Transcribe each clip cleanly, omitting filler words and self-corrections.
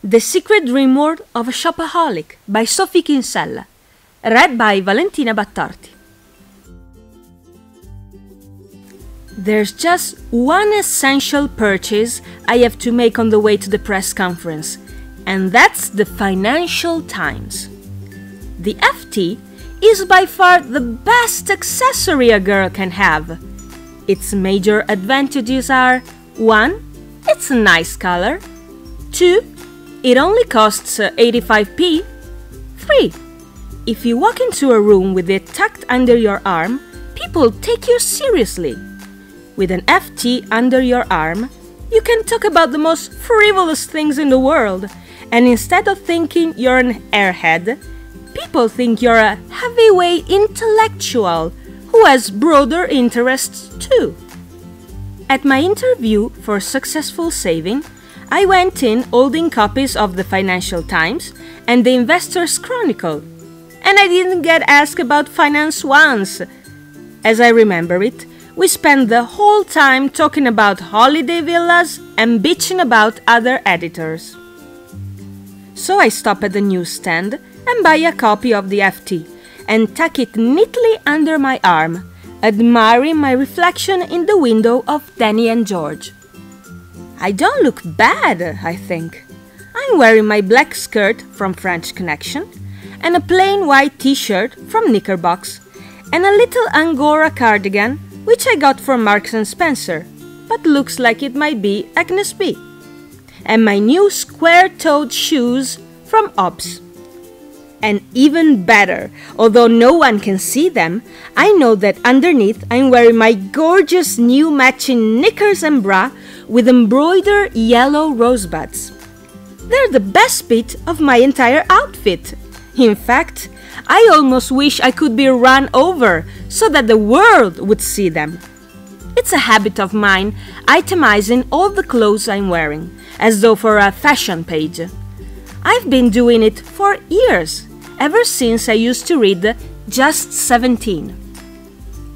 The Secret Dream World of a Shopaholic by Sophie Kinsella. Read by Valentina Battorti. There's just one essential purchase I have to make on the way to the press conference, and that's the Financial Times. The FT is by far the best accessory a girl can have. Its major advantages are: 1. It's a nice color. 2. It only costs 85p. 3. If you walk into a room with it tucked under your arm, people take you seriously. With an FT under your arm, you can talk about the most frivolous things in the world, and instead of thinking you're an airhead, people think you're a heavyweight intellectual who has broader interests too. At my interview for Successful Saving, I went in holding copies of the Financial Times and the Investor's Chronicle, and I didn't get asked about finance once. As I remember it, we spent the whole time talking about holiday villas and bitching about other editors. So I stop at the newsstand and buy a copy of the FT and tuck it neatly under my arm, admiring my reflection in the window of Danny and George. I don't look bad, I think. I'm wearing my black skirt from French Connection and a plain white t-shirt from Knickerbox and a little Angora cardigan which I got from Marks & Spencer, but looks like it might be Agnes B. And my new square-toed shoes from Hobbs. And even better, although no one can see them, I know that underneath I'm wearing my gorgeous new matching knickers and bra with embroidered yellow rosebuds. They're the best bit of my entire outfit. In fact, I almost wish I could be run over so that the world would see them. It's a habit of mine itemizing all the clothes I'm wearing, as though for a fashion page. I've been doing it for years, ever since I used to read Just 17.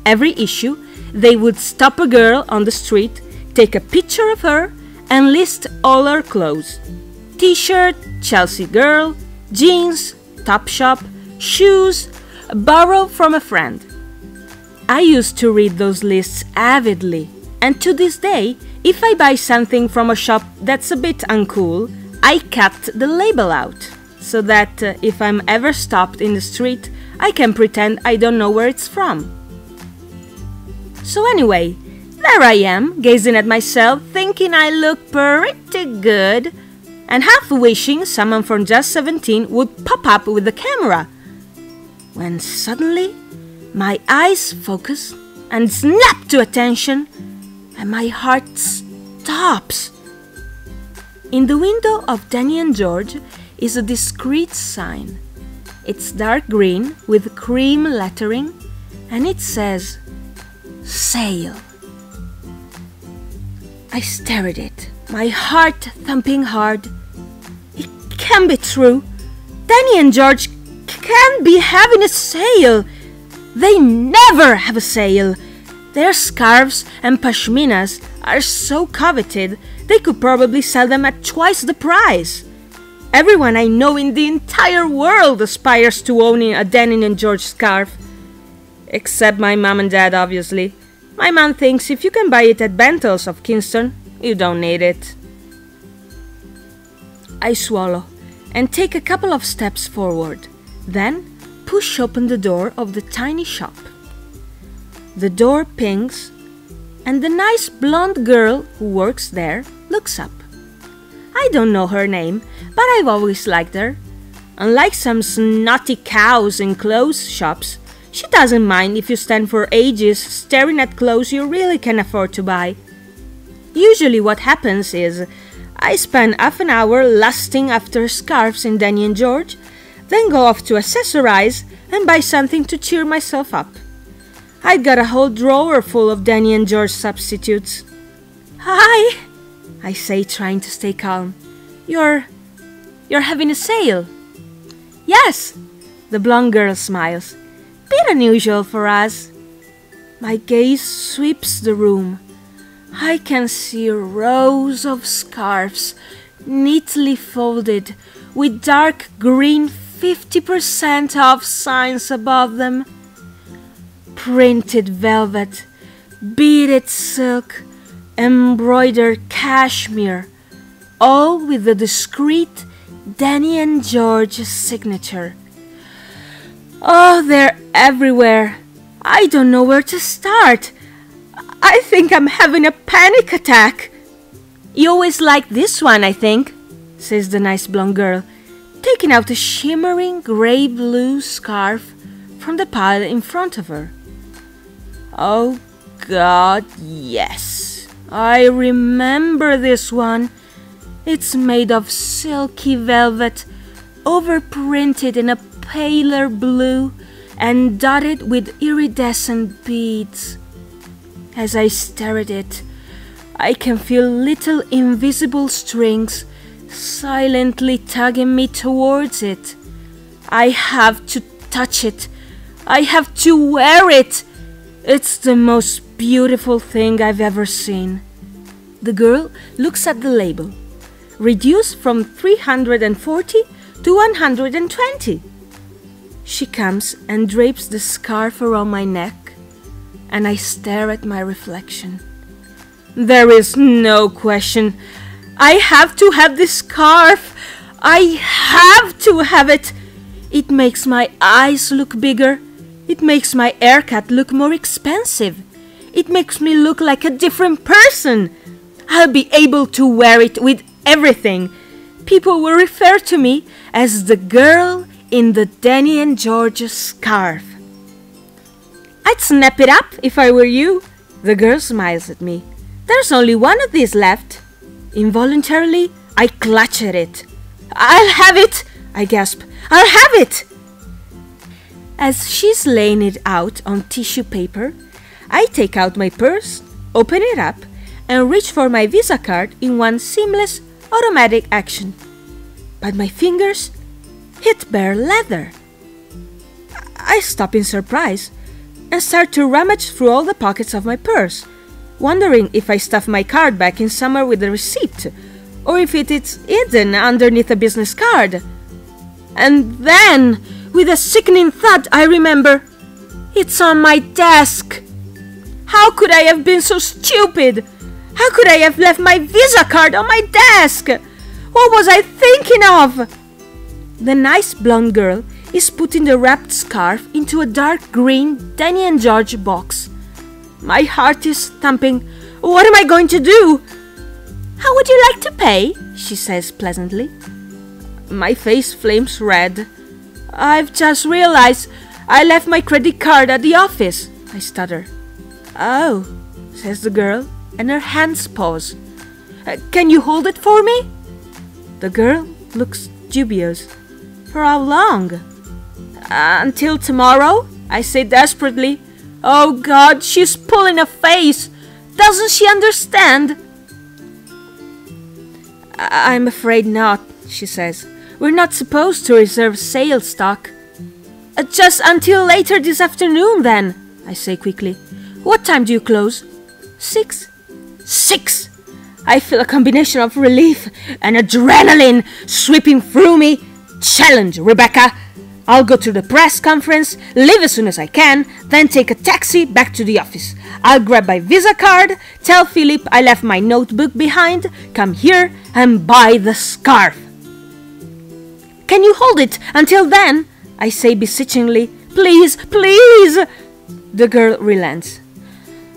Every issue, they would stop a girl on the street, take a picture of her, and list all her clothes. T-shirt, Chelsea girl, jeans, Topshop, shoes, borrowed from a friend. I used to read those lists avidly, and to this day, if I buy something from a shop that's a bit uncool, I cut the label out, so that if I'm ever stopped in the street, I can pretend I don't know where it's from. So anyway, there I am, gazing at myself, thinking I look pretty good, and half wishing someone from Just 17 would pop up with the camera, when suddenly my eyes focus and snap to attention, and my heart stops. In the window of Danny and George is a discreet sign. It's dark green with cream lettering, and it says, "Sale." I stare at it, my heart thumping hard. It can't be true. Danny and George can't be having a sale. They never have a sale. Their scarves and pashminas are so coveted, they could probably sell them at twice the price. Everyone I know in the entire world aspires to owning a Danny and George scarf. Except my mom and dad, obviously. My mom thinks if you can buy it at Bentall's of Kingston, you don't need it. I swallow and take a couple of steps forward, then push open the door of the tiny shop. The door pings, and the nice blonde girl who works there looks up. I don't know her name, but I've always liked her. Unlike some snotty cows in clothes shops, she doesn't mind if you stand for ages staring at clothes you really can afford to buy. Usually what happens is I spend half an hour lusting after scarves in Danny and George, then go off to accessorize and buy something to cheer myself up. I've got a whole drawer full of Danny and George substitutes. "Hi," I say, trying to stay calm. You're having a sale." "Yes," the blonde girl smiles. "Bit unusual for us." My gaze sweeps the room. I can see rows of scarves, neatly folded, with dark green 50% off signs above them. Printed velvet, beaded silk, embroidered cashmere, all with the discreet Danny and George signature. Oh, they're everywhere. I don't know where to start. I think I'm having a panic attack. You always like this one, I think, says the nice blonde girl, taking out a shimmering grey-blue scarf from the pile in front of her. Oh, God, yes. I remember this one. It's made of silky velvet, overprinted in a paler blue and dotted with iridescent beads. As I stare at it, I can feel little invisible strings silently tugging me towards it. I have to touch it. I have to wear it. It's the most beautiful thing I've ever seen. The girl looks at the label. Reduced from 340 to 120. She comes and drapes the scarf around my neck, and I stare at my reflection. There is no question. I have to have this scarf. I have to have it. It makes my eyes look bigger. It makes my haircut look more expensive. It makes me look like a different person. I'll be able to wear it with everything. People will refer to me as the girl in the Danny and George scarf. I'd snap it up if I were you. The girl smiles at me. There's only one of these left. Involuntarily, I clutch at it. I'll have it, I gasp. I'll have it. As she's laying it out on tissue paper, I take out my purse, open it up, and reach for my Visa card in one seamless, automatic action. But my fingers hit bare leather. I stop in surprise and start to rummage through all the pockets of my purse, wondering if I stuff my card back in somewhere with a receipt, or if it is hidden underneath a business card. And then, with a sickening thud, I remember, it's on my desk. How could I have been so stupid? How could I have left my Visa card on my desk? What was I thinking of? The nice blonde girl is putting the wrapped scarf into a dark green Danny and George box. My heart is thumping. What am I going to do? How would you like to pay? She says pleasantly. My face flames red. I've just realized I left my credit card at the office, I stutter. Oh, says the girl, and her hands pause. Can you hold it for me? The girl looks dubious. For how long? Until tomorrow, I say desperately. Oh God, she's pulling a face. Doesn't she understand? I'm afraid not, she says. We're not supposed to reserve sale stock. Just until later this afternoon, then, I say quickly. What time do you close? 6. 6! I feel a combination of relief and adrenaline sweeping through me. Challenge, Rebecca! I'll go to the press conference, leave as soon as I can, then take a taxi back to the office. I'll grab my Visa card, tell Philip I left my notebook behind, come here and buy the scarf. Can you hold it until then? I say beseechingly. Please, please! The girl relents.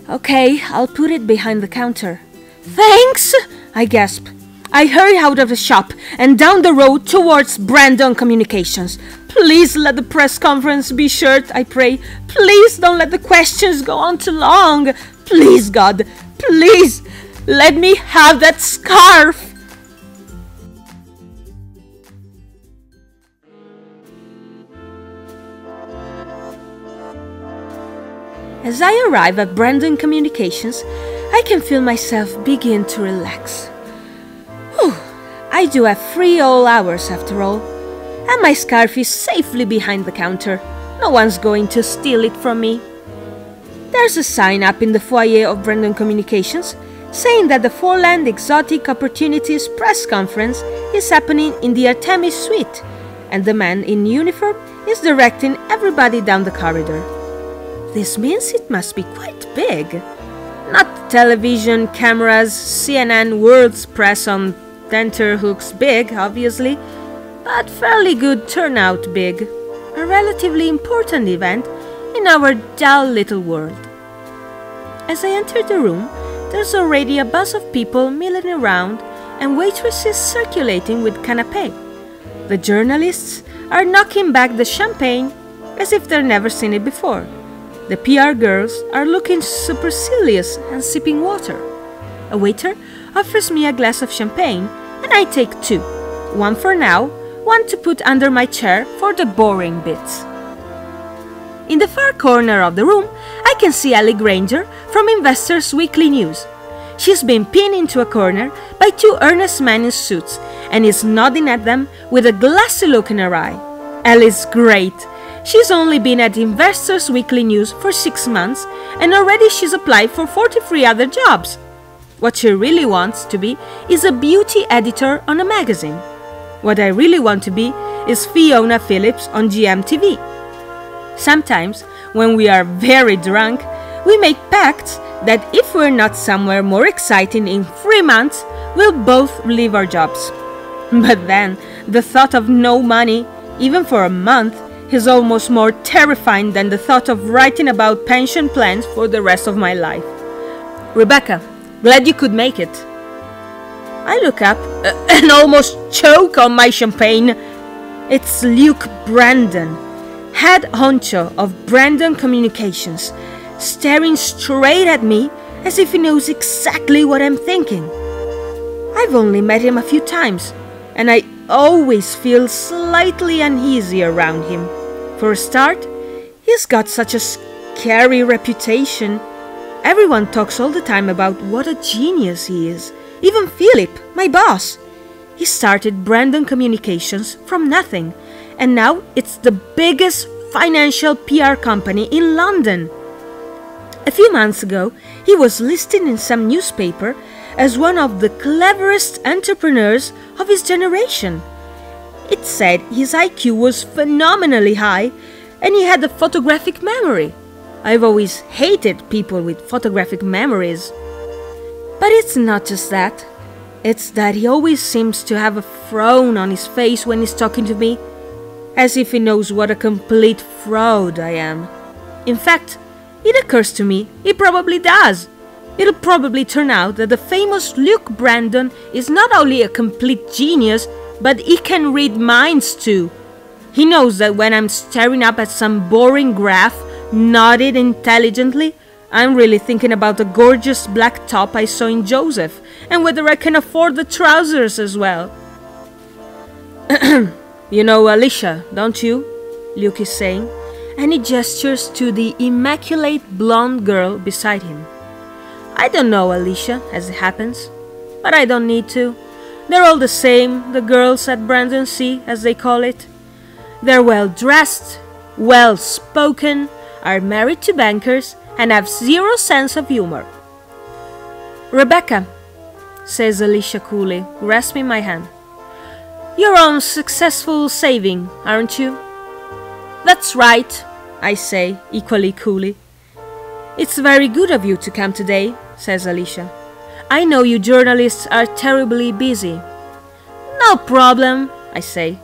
Okay, I'll put it behind the counter. Thanks! I gasp. I hurry out of the shop and down the road towards Brandon Communications. Please let the press conference be short, I pray. Please don't let the questions go on too long. Please, God, please, let me have that scarf. As I arrive at Brandon Communications, I can feel myself begin to relax. Whew, I do have free all hours after all, and my scarf is safely behind the counter. No one's going to steal it from me. There's a sign up in the foyer of Brandon Communications saying that the Foreland Exotic Opportunities press conference is happening in the Artemis suite, and the man in uniform is directing everybody down the corridor. This means it must be quite big. Not television cameras, CNN World's press on tenterhooks big, obviously, but fairly good turnout big. A relatively important event in our dull little world. As I enter the room, there's already a buzz of people milling around and waitresses circulating with canapé. The journalists are knocking back the champagne as if they've never seen it before. The PR girls are looking supercilious and sipping water. A waiter offers me a glass of champagne and I take two. One for now, one to put under my chair for the boring bits. In the far corner of the room, I can see Ellie Granger from Investors Weekly News. She's been pinned into a corner by two earnest men in suits and is nodding at them with a glassy look in her eye. Ellie's great. She's only been at Investors Weekly News for 6 months and already she's applied for 43 other jobs. What she really wants to be is a beauty editor on a magazine. What I really want to be is Fiona Phillips on GMTV. Sometimes, when we are very drunk, we make pacts that if we're not somewhere more exciting in 3 months, we'll both leave our jobs. But then, the thought of no money, even for a month, is almost more terrifying than the thought of writing about pension plans for the rest of my life. Rebecca, glad you could make it. I look up and almost choke on my champagne. It's Luke Brandon, head honcho of Brandon Communications, staring straight at me as if he knows exactly what I'm thinking. I've only met him a few times, and I always feel slightly uneasy around him. For a start, he's got such a scary reputation. Everyone talks all the time about what a genius he is. Even Philip, my boss. He started Brandon Communications from nothing, and now it's the biggest financial PR company in London. A few months ago, he was listed in some newspaper as one of the cleverest entrepreneurs of his generation. It said his IQ was phenomenally high and he had a photographic memory. I've always hated people with photographic memories. But it's not just that. It's that he always seems to have a frown on his face when he's talking to me, as if he knows what a complete fraud I am. In fact, it occurs to me he probably does. It'll probably turn out that the famous Luke Brandon is not only a complete genius, but he can read minds too. He knows that when I'm staring up at some boring graph, nodded intelligently, I'm really thinking about the gorgeous black top I saw in Joseph, and whether I can afford the trousers as well. You know Alicia, don't you? Luke is saying, and he gestures to the immaculate blonde girl beside him. I don't know Alicia, as it happens, but I don't need to. They're all the same, the girls at Brandon C, as they call it. They're well dressed, well spoken, are married to bankers, and have zero sense of humor. Rebecca, says Alicia coolly, grasping my hand. You're on successful saving, aren't you? That's right, I say, equally coolly. It's very good of you to come today, says Alicia. I know you journalists are terribly busy. No problem, I say.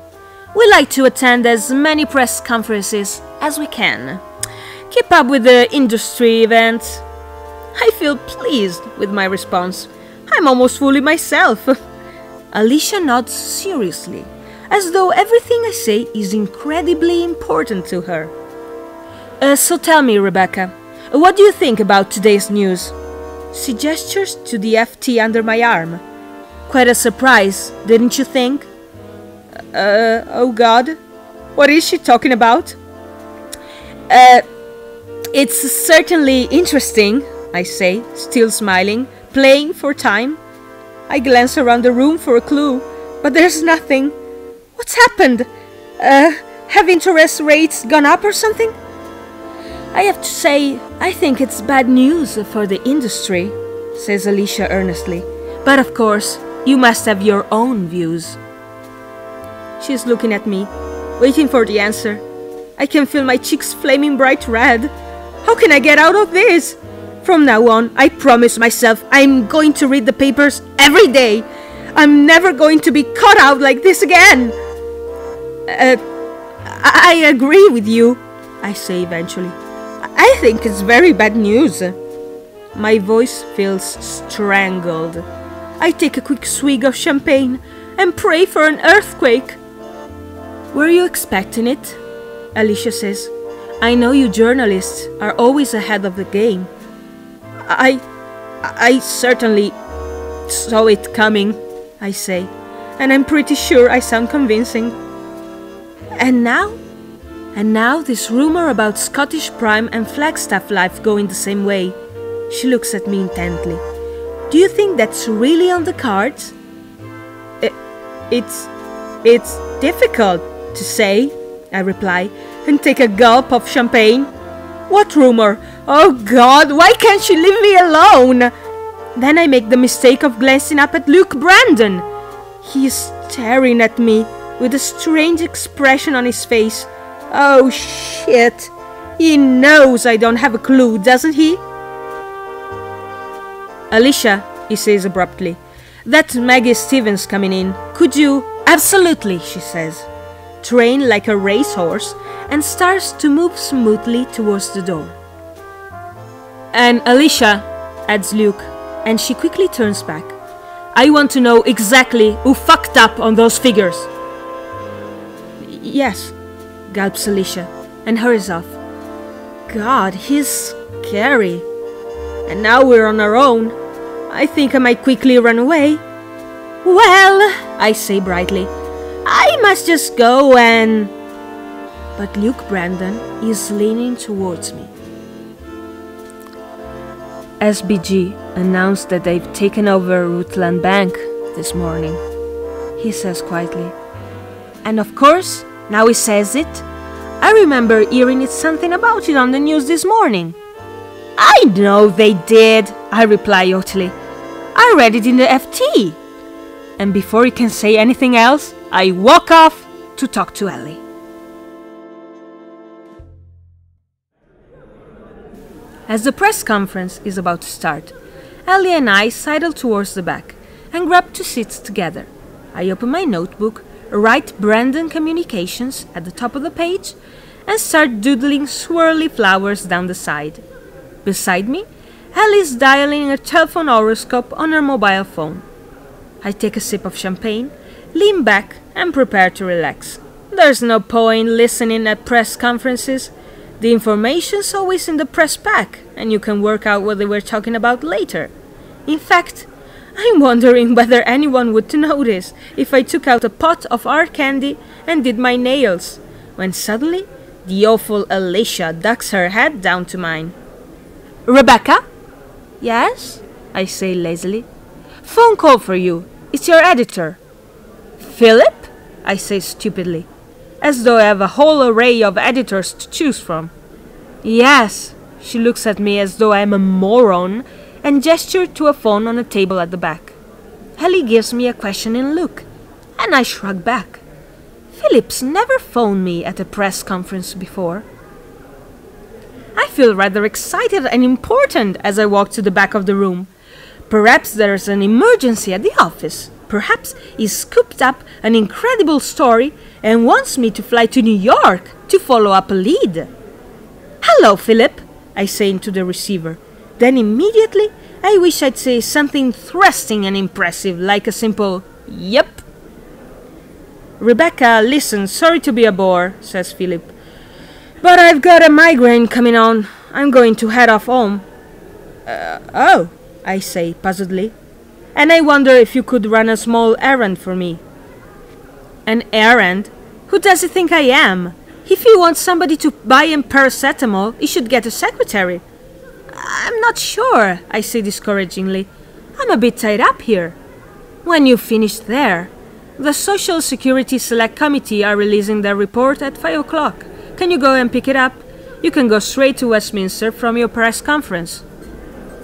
We like to attend as many press conferences as we can. Keep up with the industry events. I feel pleased with my response. I'm almost fooling myself. Alicia nods seriously, as though everything I say is incredibly important to her. So tell me, Rebecca, what do you think about today's news? She gestures to the FT under my arm. Quite a surprise, didn't you think? Oh God, what is she talking about? It's certainly interesting, I say, still smiling, playing for time. I glance around the room for a clue, but there's nothing. What's happened? Have interest rates gone up or something? I have to say, I think it's bad news for the industry, says Alicia earnestly. But of course, you must have your own views. She's looking at me, waiting for the answer. I can feel my cheeks flaming bright red. How can I get out of this? From now on, I promise myself I'm going to read the papers every day. I'm never going to be caught out like this again. I agree with you, I say eventually. I think it's very bad news. My voice feels strangled. I take a quick swig of champagne and pray for an earthquake. Were you expecting it? Alicia says. I know you journalists are always ahead of the game. I certainly saw it coming, I say, and I'm pretty sure I sound convincing. And now this rumor about Scottish Prime and Flagstaff Life going the same way. She looks at me intently. Do you think that's really on the cards? It's difficult to say, I reply, and take a gulp of champagne. What rumor? Oh God, why can't she leave me alone? Then I make the mistake of glancing up at Luke Brandon. He is staring at me with a strange expression on his face. Oh shit. He knows I don't have a clue, doesn't he? Alicia, he says abruptly, that's Maggie Stevens coming in. Could you? Absolutely, she says, trained like a racehorse, and starts to move smoothly towards the door. And Alicia, adds Luke, and she quickly turns back. I want to know exactly who fucked up on those figures. Yes, gulps Alicia, and hurries off. God, he's scary. And now we're on our own. I think I might quickly run away. Well, I say brightly, I must just go and... But Luke Brandon is leaning towards me. SBG announced that they've taken over Rutland Bank this morning, he says quietly. And of course, now he says it, I remember hearing something about it on the news this morning. I know they did, I reply haughtily. I read it in the FT. And before he can say anything else, I walk off to talk to Ellie. As the press conference is about to start, Ellie and I sidle towards the back and grab 2 seats together. I open my notebook, write Brandon Communications at the top of the page, and start doodling swirly flowers down the side. Beside me, Ellie is dialing a telephone horoscope on her mobile phone. I take a sip of champagne, lean back, and prepare to relax. There's no point listening at press conferences. The information's always in the press pack, and you can work out what they were talking about later. In fact, I'm wondering whether anyone would notice if I took out a pot of art candy and did my nails, when suddenly the awful Alicia ducks her head down to mine. Rebecca? Yes? I say lazily. Phone call for you. It's your editor. Philip? I say stupidly, as though I have a whole array of editors to choose from. Yes. She looks at me as though I am a moron and gestures to a phone on a table at the back. Ellie gives me a questioning look, and I shrug back. Philip's never phoned me at a press conference before. I feel rather excited and important as I walk to the back of the room. Perhaps there's an emergency at the office. Perhaps he's scooped up an incredible story and wants me to fly to New York to follow up a lead. Hello, Philip, I say into the receiver. Then immediately I wish I'd say something thrusting and impressive, like a simple, yep. Rebecca, listen, sorry to be a bore, says Philip, but I've got a migraine coming on. I'm going to head off home. Oh, I say puzzledly. And I wonder if you could run a small errand for me. An errand? Who does he think I am? If he wants somebody to buy him paracetamol, he should get a secretary. I'm not sure, I say discouragingly. I'm a bit tied up here. When you finish there, the Social Security Select Committee are releasing their report at 5 o'clock. Can you go and pick it up? You can go straight to Westminster from your press conference.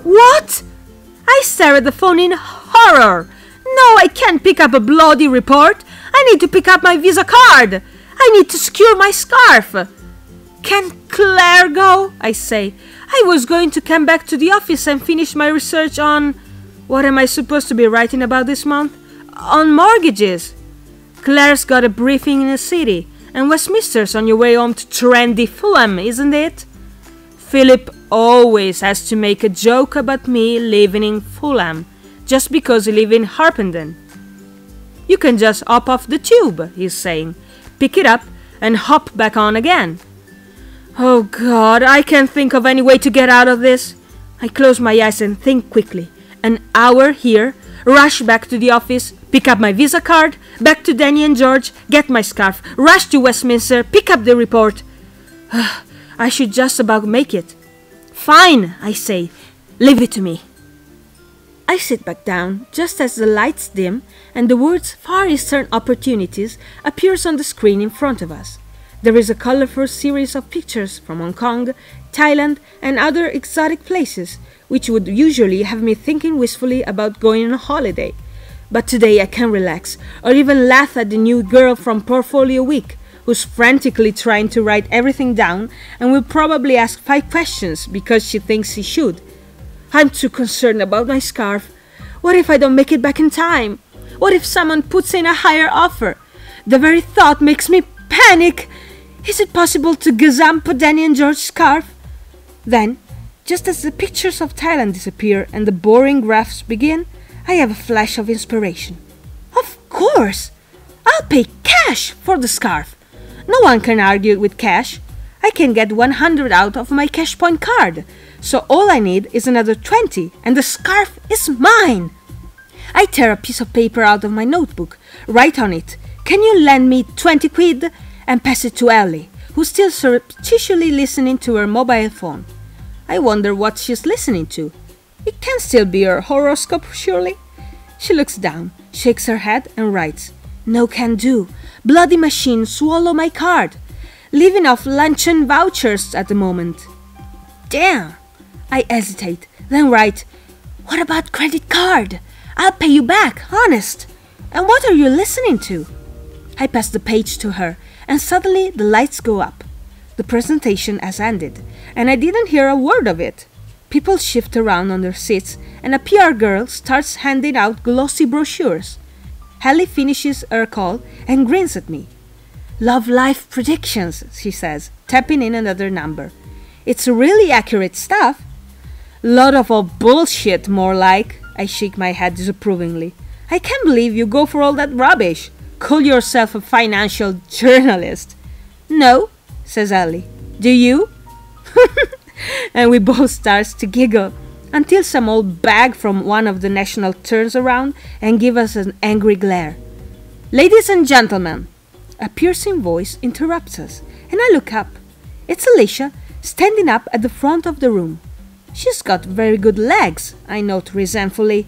What? I stare at the phone in horror. No, I can't pick up a bloody report. I need to pick up my Visa card. I need to secure my scarf. Can Claire go? I say. I was going to come back to the office and finish my research on... What am I supposed to be writing about this month? On mortgages. Claire's got a briefing in the city, and Westminster's on your way home to trendy Fulham, isn't it? Philip always has to make a joke about me living in Fulham, just because he lives in Harpenden. You can just hop off the tube, he's saying, pick it up and hop back on again. Oh God, I can't think of any way to get out of this. I close my eyes and think quickly. An hour here, rush back to the office, pick up my Visa card, back to Danny and George, get my scarf, rush to Westminster, pick up the report. I should just about make it. Fine, I say. Leave it to me. I sit back down just as the lights dim and the words Far Eastern Opportunities appears on the screen in front of us. There is a colorful series of pictures from Hong Kong, Thailand and other exotic places, which would usually have me thinking wistfully about going on a holiday. But today I can relax, or even laugh at the new girl from Portfolio Week, who's frantically trying to write everything down and will probably ask 5 questions because she thinks she should. I'm too concerned about my scarf. What if I don't make it back in time? What if someone puts in a higher offer? The very thought makes me panic. Is it possible to gazump Danny and George's scarf? Then, just as the pictures of Thailand disappear and the boring graphs begin, I have a flash of inspiration. Of course! I'll pay cash for the scarf. No one can argue with cash. I can get 100 out of my cash point card. So all I need is another 20 and the scarf is mine. I tear a piece of paper out of my notebook, write on it, "Can you lend me 20 quid?" and pass it to Ellie, who's still surreptitiously listening to her mobile phone. I wonder what she's listening to. It can still be her horoscope, surely. She looks down, shakes her head and writes, "No can do. Bloody machine swallow my card. Living off luncheon vouchers at the moment." Damn! I hesitate, then write, "What about credit card? I'll pay you back, honest. And what are you listening to?" I pass the page to her, and suddenly the lights go up. The presentation has ended, and I didn't hear a word of it. People shift around on their seats, and a PR girl starts handing out glossy brochures. Ellie finishes her call and grins at me. "Love life predictions," she says, tapping in another number. "It's really accurate stuff." "Lot of old bullshit, more like." I shake my head disapprovingly. "I can't believe you go for all that rubbish. Call yourself a financial journalist." "No," says Ellie. "Do you?" And we both start to giggle until some old bag from one of the national turns around and gives us an angry glare. "Ladies and gentlemen," a piercing voice interrupts us, and I look up. It's Alicia, standing up at the front of the room. "She's got very good legs," I note resentfully.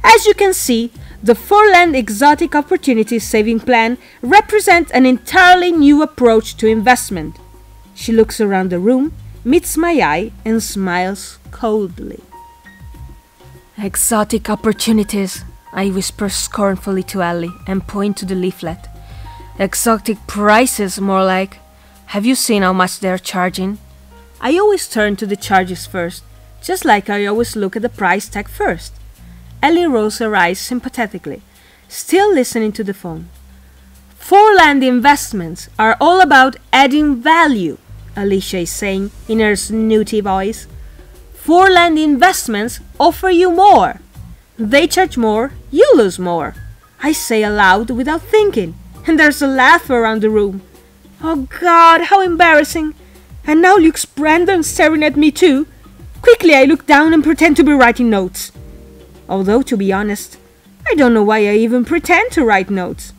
"As you can see, the Foreland Exotic Opportunities Saving Plan represents an entirely new approach to investment." She looks around the room, meets my eye, and smiles coldly. "Exotic opportunities," I whisper scornfully to Ellie and point to the leaflet. "Exotic prices, more like. Have you seen how much they're charging?" I always turn to the charges first, just like I always look at the price tag first. Ellie rolls her eyes sympathetically, still listening to the phone. "Foreland investments are all about adding value," Alicia is saying in her snooty voice. "Foreland investments offer you more. They charge more, you lose more." I say aloud without thinking, and there's a laugh around the room. Oh God, how embarrassing! And now looks Brandon staring at me too. Quickly I look down and pretend to be writing notes. Although, to be honest, I don't know why I even pretend to write notes.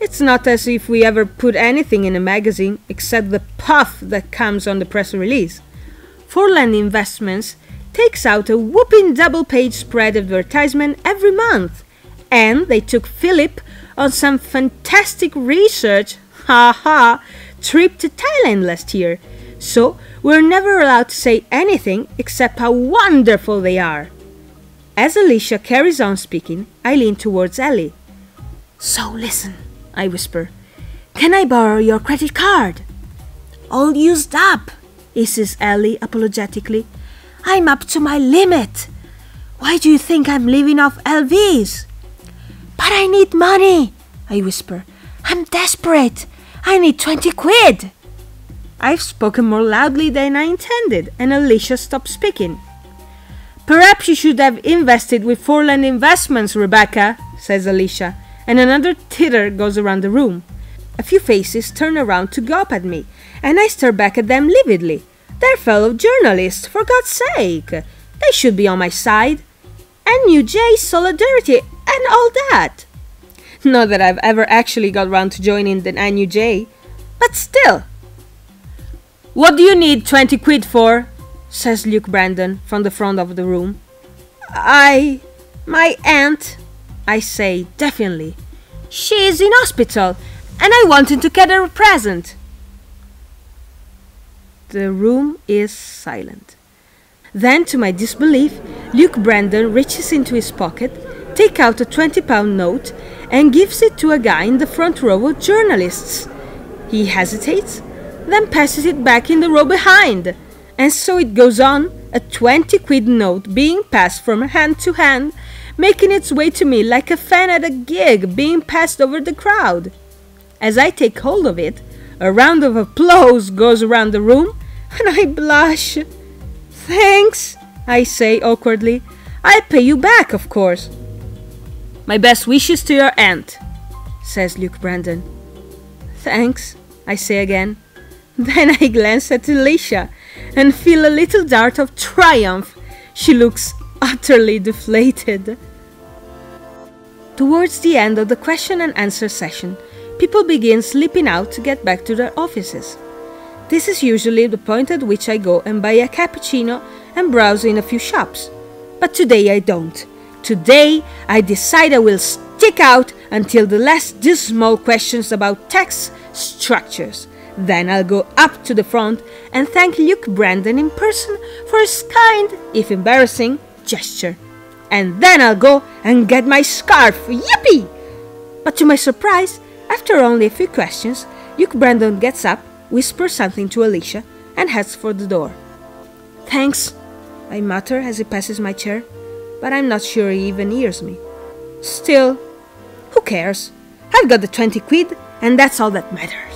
It's not as if we ever put anything in a magazine except the puff that comes on the press release. Foreland Investments takes out a whooping double-page spread advertisement every month, and they took Philip on some fantastic research, trip to Thailand last year, so we're never allowed to say anything except how wonderful they are. As Alicia carries on speaking, I lean towards Ellie. "So listen," I whisper. "Can I borrow your credit card?" "All used up," hisses Ellie apologetically. "I'm up to my limit. Why do you think I'm living off LVs?" "But I need money," I whisper. "I'm desperate. I need 20 quid. I've spoken more loudly than I intended, and Alicia stopped speaking. "Perhaps you should have invested with Foreland Investments, Rebecca," says Alicia, and another titter goes around the room. A few faces turn around to gawp at me, and I stare back at them lividly. They're fellow journalists, for God's sake. They should be on my side. NUJ solidarity and all that. Not that I've ever actually got round to joining the NUJ, but still. "What do you need 20 quid for?" says Luke Brandon from the front of the room. My aunt," I say defiantly. "She is in hospital, and I wanted to get her a present." The room is silent. Then, to my disbelief, Luke Brandon reaches into his pocket, takes out a £20 note, and gives it to a guy in the front row of journalists. He hesitates, then passes it back in the row behind, and so it goes on, a 20 quid note being passed from hand to hand, making its way to me like a fan at a gig being passed over the crowd. As I take hold of it, a round of applause goes around the room, and I blush. "Thanks," I say awkwardly. "I'll pay you back, of course." "My best wishes to your aunt," says Luke Brandon. "Thanks," I say again. Then I glance at Alicia and feel a little dart of triumph. She looks utterly deflated. Towards the end of the question and answer session, people begin slipping out to get back to their offices. This is usually the point at which I go and buy a cappuccino and browse in a few shops. But today I don't. Today I decide I will stick out until the last dismal questions about tax structures. Then I'll go up to the front and thank Luke Brandon in person for his kind, if embarrassing, gesture. And then I'll go and get my scarf. Yippee! But to my surprise, after only a few questions, Luke Brandon gets up, whispers something to Alicia, and heads for the door. "Thanks," I mutter as he passes my chair, but I'm not sure he even hears me. Still, who cares? I've got the 20 quid, and that's all that matters.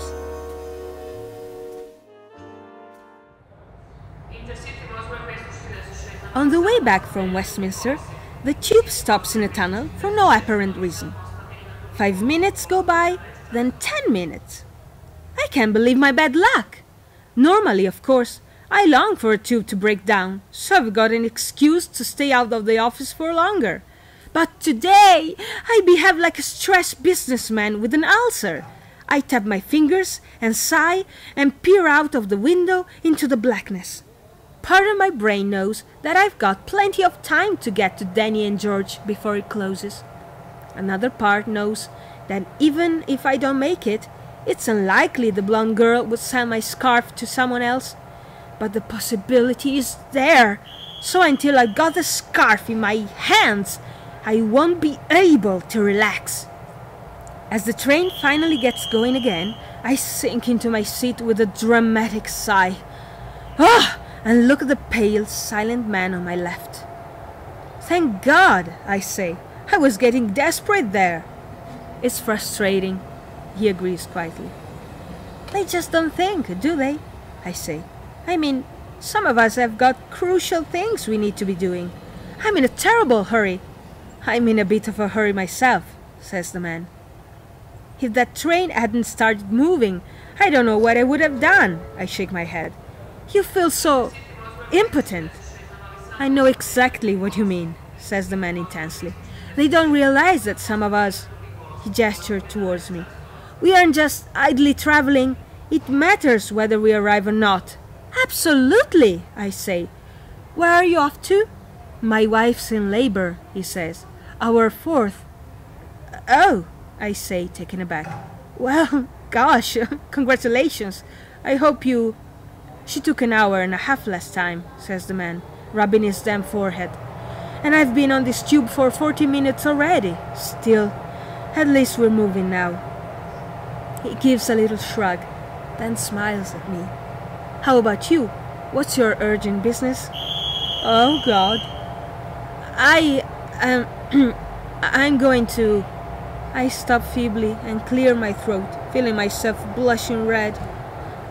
On the way back from Westminster, the tube stops in a tunnel for no apparent reason. 5 minutes go by, then 10 minutes. I can't believe my bad luck. Normally, of course, I long for a tube to break down, so I've got an excuse to stay out of the office for longer. But today, I behave like a stressed businessman with an ulcer. I tap my fingers and sigh and peer out of the window into the blackness. Part of my brain knows that I've got plenty of time to get to Danny and George before it closes. Another part knows that even if I don't make it, it's unlikely the blonde girl would sell my scarf to someone else. But the possibility is there, so until I got the scarf in my hands, I won't be able to relax. As the train finally gets going again, I sink into my seat with a dramatic sigh. And look at the pale, silent man on my left. "Thank God," I say. "I was getting desperate there." "It's frustrating," he agrees quietly. "They just don't think, do they?" I say. "I mean, some of us have got crucial things we need to be doing. I'm in a terrible hurry." "I'm in a bit of a hurry myself," says the man. "If that train hadn't started moving, I don't know what I would have done." I shake my head. "You feel so impotent." "I know exactly what you mean," says the man intensely. "They don't realize that some of us," he gestured towards me, "we aren't just idly traveling. It matters whether we arrive or not." "Absolutely," I say. "Where are you off to?" "My wife's in labor," he says. "Our fourth." "Oh," I say, taken aback. "Well, gosh, congratulations. I hope you—" "She took an hour and a half last time," says the man, rubbing his damp forehead. and I've been on this tube for 40 minutes already. Still, at least we're moving now. He gives a little shrug, then smiles at me. How about you? What's your urgent business? Oh, God. I'm going to... I stop feebly and clear my throat, feeling myself blushing red.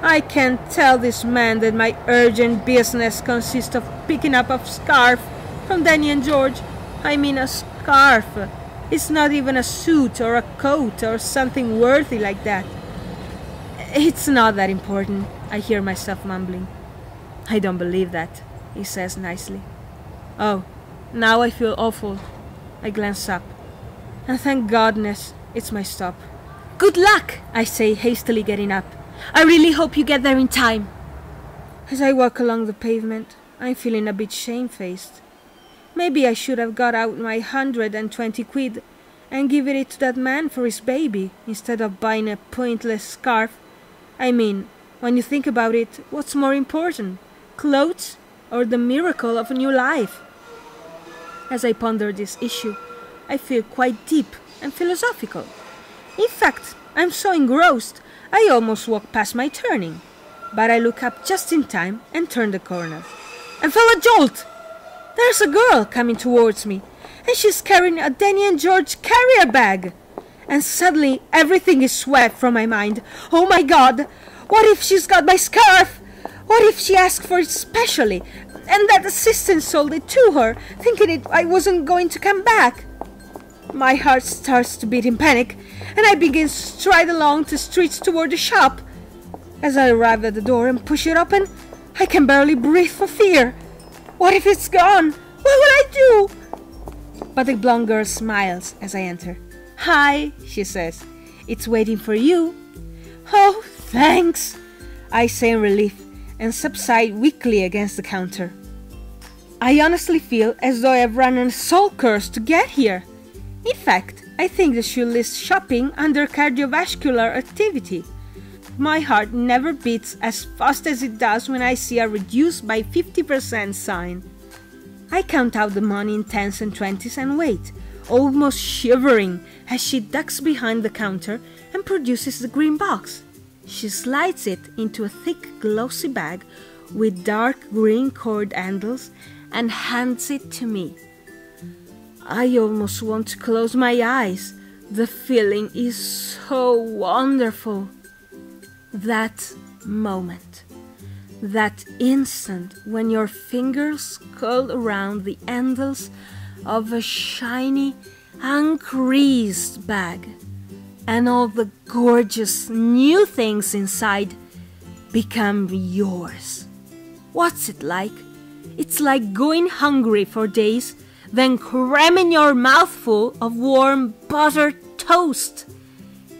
I can't tell this man that my urgent business consists of picking up a scarf from Danny and George. I mean a scarf. It's not even a suit or a coat or something worthy like that. It's not that important, I hear myself mumbling. I don't believe that, he says nicely. Oh, now I feel awful. I glance up. And thank goodness it's my stop. Good luck, I say, hastily getting up. I really hope you get there in time. As I walk along the pavement, I'm feeling a bit shamefaced. Maybe I should have got out my 120 quid and given it to that man for his baby instead of buying a pointless scarf. I mean, when you think about it, what's more important, clothes or the miracle of a new life? As I ponder this issue, I feel quite deep and philosophical. In fact, I'm so engrossed, I almost walk past my turning. But I look up just in time and turn the corner. And feel a jolt! There's a girl coming towards me, and she's carrying a Danny and George carrier bag. And suddenly everything is swept from my mind. Oh my God! What if she's got my scarf? What if she asked for it specially, and that assistant sold it to her, thinking I wasn't going to come back? My heart starts to beat in panic, and I begin to stride along the streets toward the shop. As I arrive at the door and push it open, I can barely breathe for fear. What if it's gone? What will I do? But the blonde girl smiles as I enter. Hi, she says. It's waiting for you. Oh, thanks, I say in relief and subside weakly against the counter. I honestly feel as though I've run a soul curse to get here. In fact, I think they should list shopping under cardiovascular activity. My heart never beats as fast as it does when I see a reduced by 50% sign. I count out the money in 10s and 20s and wait, almost shivering, as she ducks behind the counter and produces the green box. She slides it into a thick, glossy bag with dark green cord handles and hands it to me. I almost want to close my eyes. The feeling is so wonderful. That moment, that instant when your fingers curl around the handles of a shiny, uncreased bag, and all the gorgeous new things inside become yours. What's it like? It's like going hungry for days, then cramming your mouthful of warm buttered toast.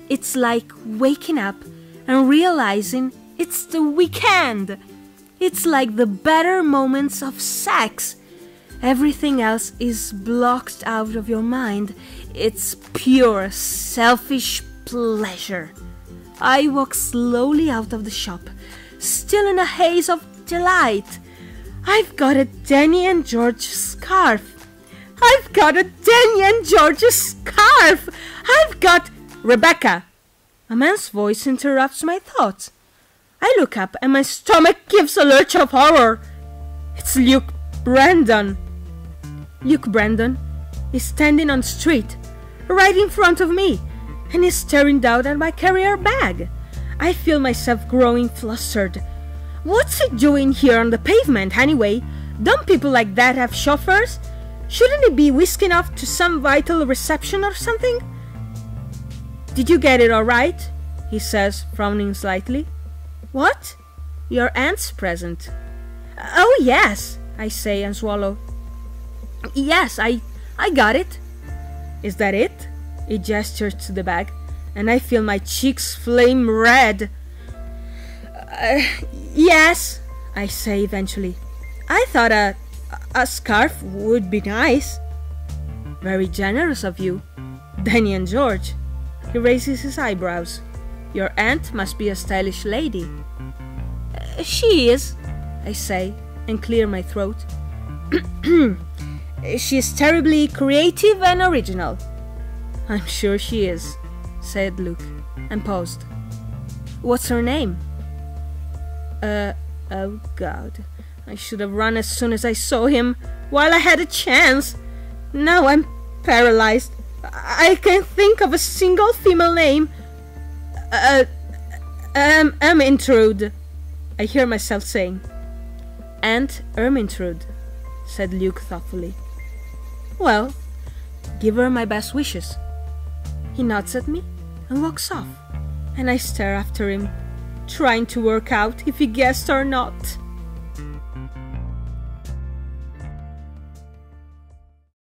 It's like waking up and realizing it's the weekend. It's like the better moments of sex. Everything else is blocked out of your mind. It's pure selfish pleasure. I walk slowly out of the shop, still in a haze of delight. I've got a Danny and George scarf. I've got a Danny and George scarf. I've got... Rebecca! A man's voice interrupts my thoughts. I look up and my stomach gives a lurch of horror. It's Luke Brandon. Luke Brandon is standing on the street, right in front of me, and is staring down at my carrier bag. I feel myself growing flustered. What's he doing here on the pavement anyway? Don't people like that have chauffeurs? Shouldn't he be whisking off to some vital reception or something? Did you get it all right? He says, frowning slightly. What? Your aunt's present. Oh, yes, I say and swallow. Yes, I got it. Is that it? He gestures to the bag, and I feel my cheeks flame red. Yes, I say eventually. I thought a scarf would be nice. Very generous of you. Danny and George. He raises his eyebrows. Your aunt must be a stylish lady. She is, I say, and clear my throat. She's terribly creative and original." "I'm sure she is," said Luke, and paused. "What's her name?" Oh God. I should have run as soon as I saw him, while I had a chance. Now I'm paralyzed. I can't think of a single female name. Ermintrude, I hear myself saying. "Aunt Ermintrude," said Luke thoughtfully. "Well, give her my best wishes." He nods at me and walks off, and I stare after him, trying to work out if he guessed or not.